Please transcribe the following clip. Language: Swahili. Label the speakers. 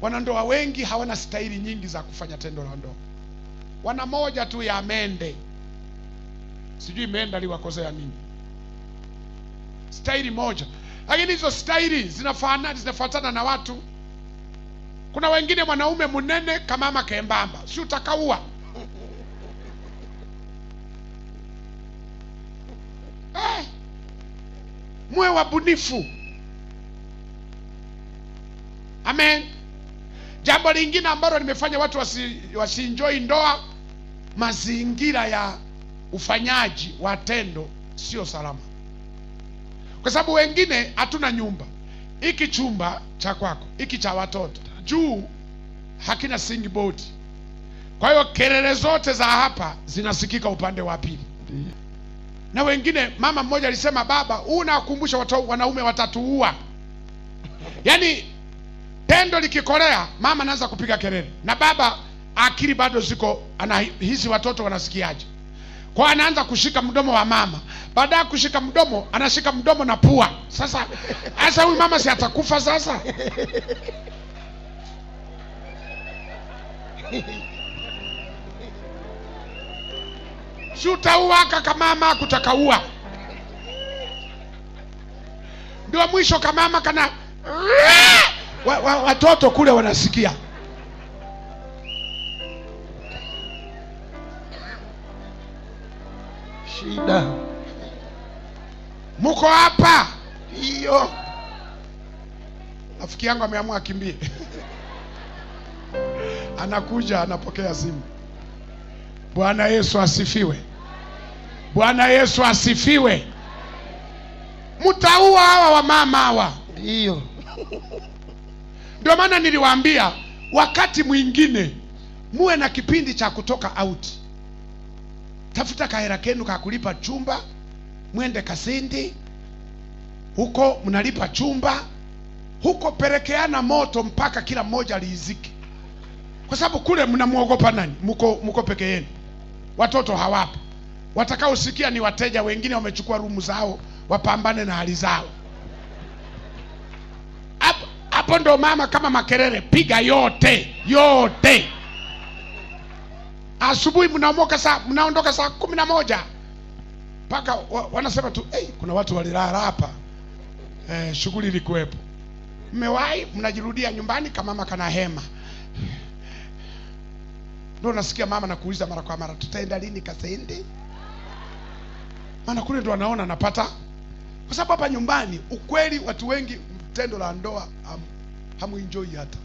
Speaker 1: Wanandoa wengi hawana staili nyingi za kufanya tendo la ndoa, wana moja tu ya mende. Sijui mende aliwakosea nini, staili moja. Lakini hizo staili zinafuatana na watu. Kuna wengine mwanaume munene kama mama kembamba, si utakaua. Mwe wabunifu. Amen. Jambo lingine ambalo limefanya watu wasienjoy ndoa, mazingira ya ufanyaji wa tendo sio salama. Kwa sababu wengine hatuna nyumba, hiki chumba cha kwako, hiki cha watoto, juu hakina single board. Kwa hiyo kelele zote za hapa zinasikika upande wa pili. Na wengine, mama mmoja alisema, baba, unakumbusha wanaume watatuua. Yaani tendo likikolea, mama anaanza kupiga kelele, na baba akili bado ziko, hizi watoto wanasikiaje? Kwa anaanza kushika mdomo wa mama, baada ya kushika mdomo anashika mdomo na pua. Sasa huyu mama si atakufa sasa? Si utauaka kama mama kutakaua. Ndio mwisho kama mama kana watoto kule wanasikia.
Speaker 2: Shida.
Speaker 1: Muko hapa? Hiyo. Rafiki yangu ameamua akimbie. Anakuja, anapokea simu. Bwana Yesu asifiwe. Bwana Yesu asifiwe. Mtaua hawa wa mama hawa.
Speaker 2: Hiyo.
Speaker 1: Ndio maana niliwaambia wakati mwingine muwe na kipindi cha kutoka out. Tafuta kahera kenu kakulipa chumba, mwende Kasindi. Huko mnalipa chumba. Huko perekeana moto mpaka kila mmoja aliziki. Kwa sababu kule mnamuogopa nani? Muko peke yenu. Watoto hawapo. Watakao sikia ni wateja wengine wamechukua rumu zao, wapambane na hali zao. Hapo ndo mama kama makerere, piga yote. Asubuhi mnaondoka saa 11. Paka wanasema tu, kuna watu walilala hapa. Shughuli ilikuwepo. Mmewahi, mnajirudia nyumbani kama mama kana hema. Ndio nasikia mama nakuuliza mara kwa mara, tutaenda lini Kasindi? Maana kule ndo wanaona napata. Kwa sababu hapa nyumbani ukweli watu wengi tendo la ndoa hamu enjoy hata.